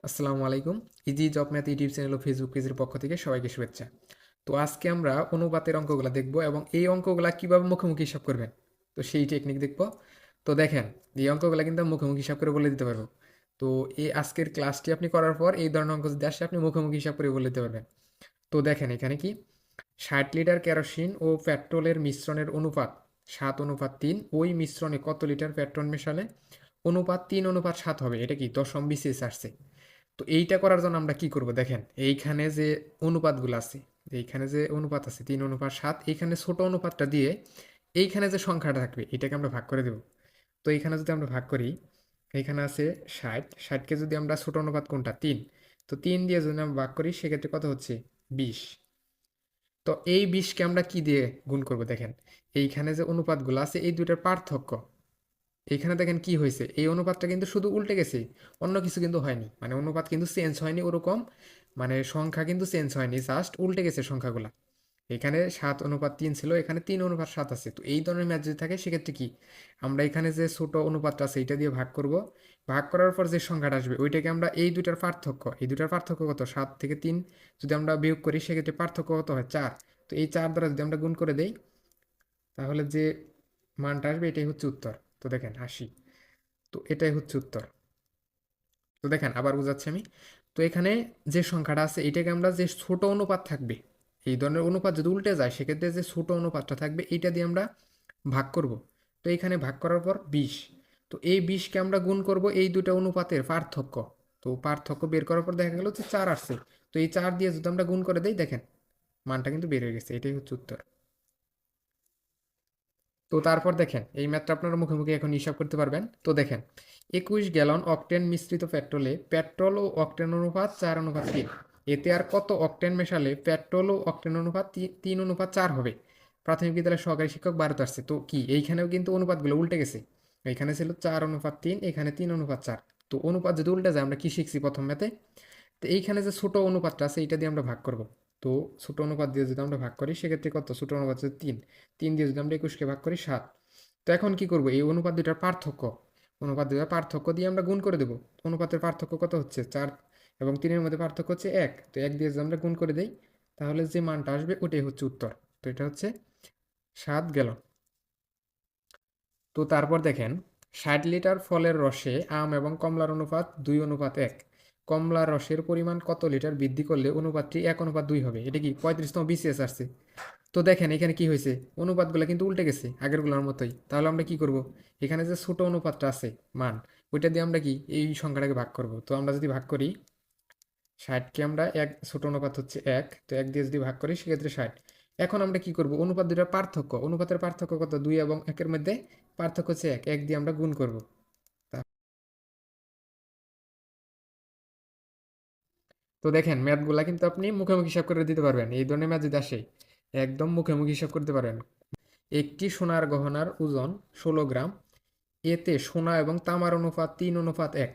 আসসালামু আলাইকুম। Easy job math YouTube channel ও ফেসবুক পেজের পক্ষ থেকে সবাইকে শুভেচ্ছা। তো আজকে আমরা অনুপাতের অঙ্কগুলো দেখব এবং এই অঙ্কগুলা কিভাবে মুখোমুখি হিসাব করবেন, তো সেই টেকনিক দেখব। তো দেখেন, এই অঙ্কগুলা কিন্তু আমি মুখোমুখি হিসাব করে বলে দিতে পারবো। তো এই আজকের ক্লাসটি আপনি করার পর এই ধরনের অঙ্ক যদি আসে আপনি মুখোমুখি হিসাব করে বলে দিতে পারবেন। তো দেখেন এখানে কি 60 লিটার কেরোসিন ও পেট্রোলের মিশ্রণের অনুপাত 7:3। ওই মিশ্রণে কত লিটার পেট্রোল মেশালে অনুপাত 3:7 হবে? এটা কি দশম বিসিএস আসছে। তো এইটা করার জন্য আমরা কি করব দেখেন, এইখানে যে অনুপাতগুলো আছে, এইখানে যে অনুপাত আছে 3:7, এইখানে ছোট অনুপাতটা দিয়ে এইখানে যে সংখ্যাটা থাকবে এটাকে আমরা ভাগ করে দেব। তো এইখানে যদি আমরা ভাগ করি, এইখানে আছে 60, যদি আমরা ছোট অনুপাত কোনটা 3, তো 3 দিয়ে যদি আমরা ভাগ করি সেক্ষেত্রে কত হচ্ছে 20। তো এই 20কে আমরা কি দিয়ে গুণ করব দেখেন, এইখানে যে অনুপাতগুলো আছে এই দুইটার পার্থক্য। এখানে দেখেন কি হয়েছে, এই অনুপাতটা কিন্তু শুধু উল্টে গেছে, অন্য কিছু কিন্তু হয়নি, মানে অনুপাত কিন্তু চেঞ্জ হয়নি ওরকম, মানে সংখ্যা কিন্তু চেঞ্জ হয়নি, জাস্ট উল্টে গেছে সংখ্যাগুলা। এখানে 7:3 ছিল, এখানে 3:7 আছে। তো এই ধরনের ম্যাথ যদি থাকে সেক্ষেত্রে কি আমরা এখানে যে ছোট অনুপাতটা আছে এটা দিয়ে ভাগ করব, ভাগ করার পর যে সংখ্যাটা আসবে ওইটাকে আমরা এই দুইটার পার্থক্য, এই দুইটার পার্থক্য কত 7 থেকে 3 যদি আমরা বিয়োগ করি সেক্ষেত্রে পার্থক্য কত হয় 4। তো এই 4 দ্বারা যদি আমরা গুণ করে দেই তাহলে যে মানটা আসবে এটাই হচ্ছে উত্তর। তো দেখেন 80। তো এটাই হচ্ছে উত্তর। তো দেখেন আবার বোঝাচ্ছি আমি। তো এখানে যে সংখ্যাটা আছে এটাকে আমরা যে ছোট অনুপাত থাকবে, এই ধরনের অনুপাত যদি উল্টে যায় সেক্ষেত্রে যে ছোট অনুপাতটা থাকবে এইটা দিয়ে আমরা ভাগ করব। তো এখানে ভাগ করার পর 20। তো এই 20কে আমরা গুণ করব এই দুটো অনুপাতের পার্থক্য। তো পার্থক্য বের করার পর দেখা গেল যে 4 আসছে। তো এই 4 দিয়ে যদি আমরা গুণ করে দেই দেখেন মানটা কিন্তু বের হয়ে গেছে, এটাই হচ্ছে উত্তর। তো তারপর দেখেন এই ম্যাথটা আপনারা মুখে মুখে এখন হিসাব করতে পারবেন। তো দেখেন 21 গ্যালন অকটেন মিশ্রিত পেট্রোলে পেট্রোল ও অকটেন অনুপাত 4:3। এতে আর কত অকটেন মেশালে পেট্রোল ও অকটেন অনুপাত 3:4 হবে? প্রাথমিক বিদ্যালয়ের সহকারী শিক্ষক ভারত আসছে। তো কি এইখানেও কিন্তু অনুপাতগুলো উল্টে গেছে, এখানে ছিল 4:3, এখানে 3:4। তো অনুপাত যদি উল্টে যায় আমরা কি শিখছি প্রথম ম্যাথে, তো এইখানে যে ছোট অনুপাতটা আছে এইটা দিয়ে আমরা ভাগ করব। তো ছোট অনুপাত দিয়ে যদি আমরা ভাগ করি সেক্ষেত্রে কত, ছোট অনুপাত হচ্ছে 3, 3 দিয়ে যদি আমরা 21কে ভাগ করি 7। তো এখন কি করব, এই অনুপাত দুটার পার্থক্য, অনুপাত দুটার পার্থক্য দিয়ে আমরা গুণ করে দেব। অনুপাতের পার্থক্য কত হচ্ছে 4 এবং 3-এর মধ্যে পার্থক্য হচ্ছে 1। তো 1 দিয়ে যদি আমরা গুণ করে দেই তাহলে যে মানটা আসবে ওটাই হচ্ছে উত্তর। তো এটা হচ্ছে 7 গ্যালন। তো তারপর দেখেন 60 লিটার ফলের রসে আম এবং কমলার অনুপাত 2:1। কমলার রসের পরিমাণ কত লিটার বৃদ্ধি করলে অনুপাতটি 1:2 হবে? এটা কি 35তম বিসিএস আসছে। তো দেখেন এখানে কি হয়েছে, অনুপাতগুলো কিন্তু উল্টে গেছে আগেরগুলোর মতোই। তাহলে আমরা কি করব, এখানে যে ছোট অনুপাতটা আছে মান, ওইটা দিয়ে আমরা কি এই সংখ্যাটাকে ভাগ করব। তো আমরা যদি ভাগ করি 60কে আমরা এক, ছোট অনুপাত হচ্ছে 1, তো 1 দিয়ে যদি ভাগ করি সেক্ষেত্রে 60। এখন আমরা কি করব, অনুপাত দুটার পার্থক্য, অনুপাতের পার্থক্য কত 2 এবং 1-এর মধ্যে পার্থক্য হচ্ছে 1, 1 দিয়ে আমরা গুণ করব। তো দেখেন ম্যাথগুলা কিন্তু আপনি মুখোমুখি হিসাব করে দিতে পারবেন, এই ধরনের ম্যাথ যদি আসে একদম মুখোমুখি হিসাব করতে পারবেন। একটি সোনার গহনার ওজন 16 গ্রাম। এতে সোনা এবং তামার অনুপাত 3:1।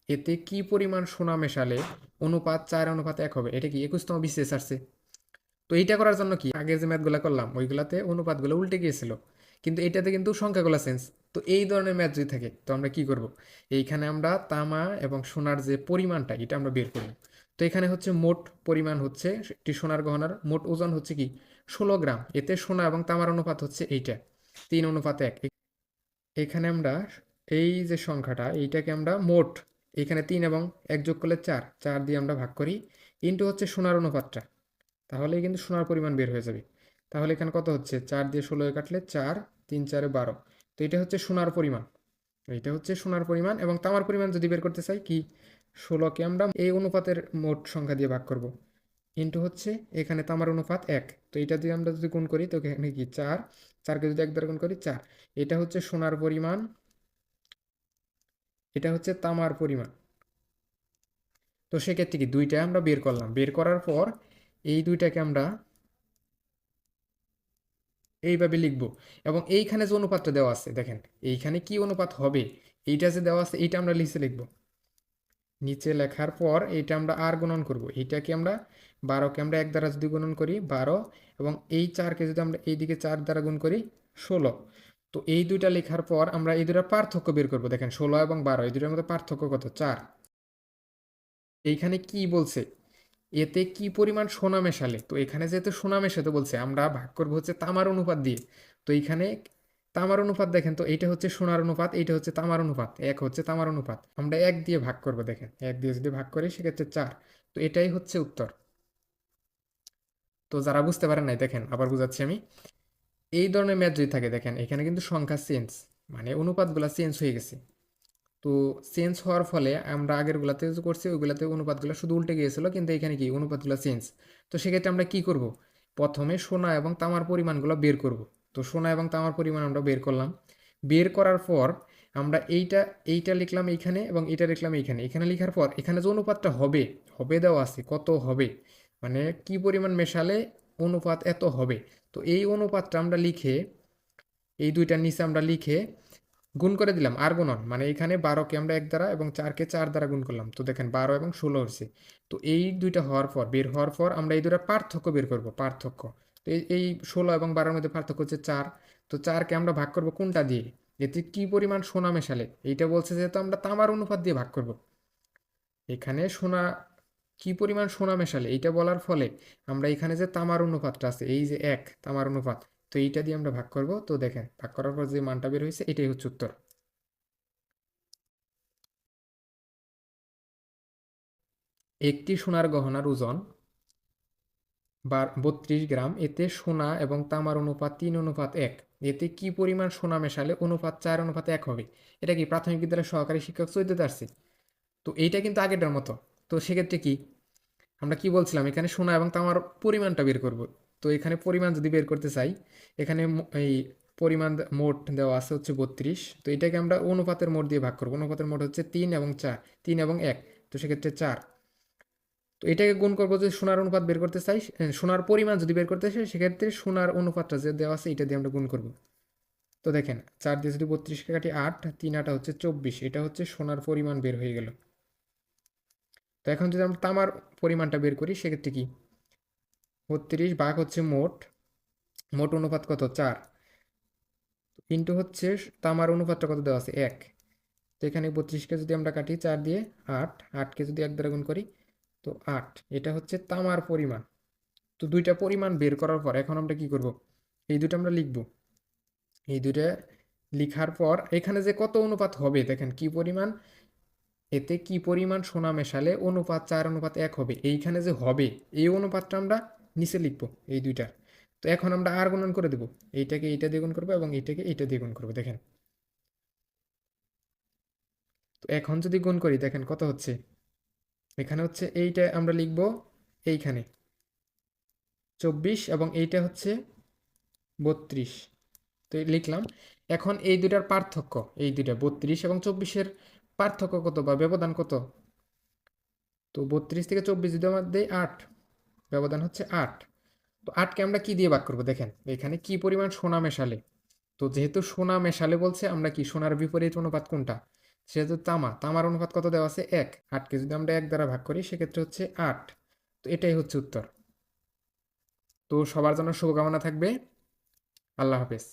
এতে কি পরিমাণ সোনা মেশালে অনুপাত 4:1 হবে? এটা কি 21তম বিসিএস আসছে। তো এইটা করার জন্য কি আগে যে ম্যাথগুলো করলাম ওইগুলাতে অনুপাতগুলো উল্টে গিয়েছিল, কিন্তু এইটাতে কিন্তু সংখ্যাগুলো চেঞ্জ। তো এই ধরনের ম্যাথ যদি থাকে তো আমরা কি করব, এইখানে আমরা তামা এবং সোনার যে পরিমাণটা এটা আমরা বের করব। তো এখানে হচ্ছে মোট পরিমাণ হচ্ছে একটি সোনার গহনার মোট ওজন হচ্ছে কি 16 গ্রাম। এতে সোনা এবং তামার অনুপাত হচ্ছে এইটা 3:1। এখানে আমরা এই যে সংখ্যাটা এইটাকে আমরা মোট, এখানে 3 এবং 1 যোগ করলে 4, 4 দিয়ে আমরা ভাগ করি, ইন্টু হচ্ছে সোনার অনুপাতটা, তাহলেই কিন্তু সোনার পরিমাণ বের হয়ে যাবে। তাহলে এখানে কত হচ্ছে 4 দিয়ে 16 কাটলে 4, 3 4 12। তো এটা হচ্ছে সোনার পরিমাণ, এইটা হচ্ছে সোনার পরিমাণ। এবং তামার পরিমাণ যদি বের করতে চাই কি, 16কে আমরা এই অনুপাতের মোট সংখ্যা দিয়ে ভাগ করব, ইন্টু হচ্ছে এখানে তামার অনুপাত 1। তো এটা দিয়ে আমরা যদি গুণ করি তো এখানে কি 4, 4কে যদি 1 দ্বারা গুণ করি 4। এটা হচ্ছে সোনার পরিমাণ, এটা হচ্ছে তামার পরিমাণ। তো সেক্ষেত্রে কি দুইটা আমরা বের করলাম, বের করার পর এই দুইটাকে আমরা এইভাবে লিখব। এবং এইখানে যে অনুপাতটা দেওয়া আছে দেখেন, এইখানে কি অনুপাত হবে এইটা যে দেওয়া আছে এইটা আমরা নিচে লিখব। নিচে লেখার পর এইটা আমরা আর গুণন করব, এইটাকে আমরা 12কে আমরা 1 দ্বারা যদি গুণন করি 12, এবং এই 4কে যদি আমরা এইদিকে 4 দ্বারা গুণ করি 16। তো এই দুইটা লেখার পর আমরা এই দুটার পার্থক্য বের করব। দেখেন 16 এবং 12 এই দুটার মধ্যে পার্থক্য কত 4। এইখানে কি বলছে, এতে কি পরিমাণ সোনা মেশালে, তো এখানে যেহেতু সোনা মেশাতে বলছে আমরা ভাগ করবো হচ্ছে তামার অনুপাত দিয়ে। তো এইখানে তামার অনুপাত দেখেন, তো এইটা হচ্ছে সোনার অনুপাত, এইটা হচ্ছে তামার অনুপাত, এক হচ্ছে তামার অনুপাত, আমরা এক দিয়ে ভাগ করবো। দেখেন এক দিয়ে যদি ভাগ করি সেক্ষেত্রে 4। তো এটাই হচ্ছে উত্তর। তো যারা বুঝতে পারেন নাই দেখেন আবার বুঝাচ্ছি আমি। এই ধরনের ম্যাথ যদি থাকে দেখেন এখানে কিন্তু সংখ্যা চেঞ্জ, মানে অনুপাতগুলো চেঞ্জ হয়ে গেছে। তো চেঞ্জ হওয়ার ফলে আমরা আগের গুলাতে যে করছি ওইগুলাতে অনুপাতগুলো শুধু উল্টে গিয়েছিল, কিন্তু এখানে কি অনুপাতগুলো চেঞ্জ। তো সেক্ষেত্রে আমরা কি করব, প্রথমে সোনা এবং তামার পরিমাণগুলো বের করব। তো সোনা এবং তামার পরিমাণ আমরা বের করলাম। বের করার পর আমরা এইটা এইটা লিখলাম এইখানে এবং এটা লিখলাম এইখানে। এখানে লেখার পর এখানে যে অনুপাতটা হবে, হবে দেওয়া আছে কত হবে, মানে কি পরিমাণ মেশালে অনুপাত এত হবে। তো এই অনুপাতটা আমরা লিখে, এই দুইটার নিচে আমরা লিখে গুণ করে দিলাম আর গুণন, মানে এখানে 12কে আমরা 1 দ্বারা এবং 4কে 4 দ্বারা গুণ করলাম। তো দেখেন 12 এবং 16 হচ্ছে। তো এই দুইটা হওয়ার পর, বের হওয়ার পর আমরা এই দুইটা পার্থক্য বের করব, পার্থক্য। তো এই 16 এবং 12-এর মধ্যে পার্থক্য হচ্ছে 4। তো 4কে আমরা ভাগ করব কোনটা দিয়ে, এতে কি পরিমাণ সোনা মেশালে, এইটা বলছে যেহেতু আমরা তামার অনুপাত দিয়ে ভাগ করব। এখানে সোনা কি পরিমাণ সোনা মেশালে এইটা বলার ফলে আমরা এখানে যে তামার অনুপাতটা আছে, এই যে 1 তামার অনুপাত, তো এইটা দিয়ে আমরা ভাগ করব। তো দেখেন ভাগ করার পর যে মানটা বের হয়েছে এটাই হচ্ছে উত্তর। একটি সোনার গহনার ওজন 32 গ্রাম, এতে সোনা এবং তামার অনুপাত 3:1। এতে কি পরিমাণ সোনা মেশালে অনুপাত 4:1 হবে। এটা কি প্রাথমিক বিদ্যালয়ের সহকারী শিক্ষক চৈদ্দ আসছে। তো এইটা কিন্তু আগেরটার মতো। তো সেক্ষেত্রে কি আমরা কি বলছিলাম, এখানে সোনা এবং তামার পরিমাণটা বের করব। তো এখানে পরিমাণ যদি বের করতে চাই, এখানে এই পরিমাণ মোট দেওয়া আছে হচ্ছে 32। তো এটাকে আমরা অনুপাতের মোট দিয়ে ভাগ করবো। অনুপাতের মোট হচ্ছে 3 এবং 4, 3 এবং 1। তো সেক্ষেত্রে 4। তো এটাকে গুণ করবো যদি সোনার অনুপাত বের করতে চাই, সোনার পরিমাণ যদি বের করতে চাই সেক্ষেত্রে সোনার অনুপাতটা যে দেওয়া আছে এটা দিয়ে আমরা গুণ করব। তো দেখেন 4 দিয়ে যদি 32কে কাটি 8, 3 8 হচ্ছে 24, এটা হচ্ছে সোনার পরিমাণ বের হয়ে গেল। তো এখন যদি আমরা তামার পরিমাণটা বের করি সেক্ষেত্রে কি, 32 ভাগ হচ্ছে মোট, মোট অনুপাত কত 4, ইন্টু হচ্ছে তামার অনুপাতটা কত দেওয়া আছে 1। তো এখানে 32কে যদি আমরা কাটি 4 দিয়ে 8, 8কে যদি 1 দ্বারা গুণ করি তো 8, এটা হচ্ছে তামার পরিমাণ। তো দুইটা পরিমাণ বের করার পর এখন আমরা কি করব, এই দুটো আমরা লিখব। এই দুটো লিখার পর এখানে যে কত অনুপাত হবে দেখেন কি পরিমাণ, এতে কি পরিমাণ সোনা মেশালে অনুপাত 4:1 হবে, এইখানে যে হবে এই অনুপাতটা আমরা নিচে লিখব এই দুইটা। তো এখন আমরা আর গুণন করে দেব, এইটাকে এইটা দিয়ে গুণ করবো এবং এইটাকে এইটা দিয়ে গুণ করবো। দেখেন তো এখন যদি গুণ করি দেখেন কত হচ্ছে, এখানে হচ্ছে এইটা আমরা লিখব এইখানে 24 এবং এইটা হচ্ছে 32। তো লিখলাম। এখন এই দুটার পার্থক্য, এই দুটা 32 এবং 24-এর পার্থক্য কত বা ব্যবধান কত, তো 32 থেকে 24 যদি আমরা দেই 8, ব্যবধান হচ্ছে 8। তো 8কে আমরা কি দিয়ে ভাগ করবো, দেখেন এখানে কি পরিমাণ সোনা মেশালে। তো যেহেতু সোনা মেশালে বলছে আমরা কি সোনার বিপরীত অনুপাত কোনটা, সেহেতু তামা, তামার অনুপাত কত দেওয়া আছে 1, 8কে যদি আমরা 1 দ্বারা ভাগ করি সেক্ষেত্রে হচ্ছে 8। তো এটাই হচ্ছে উত্তর। তো সবার জন্য শুভকামনা থাকবে। আল্লাহ হাফেজ।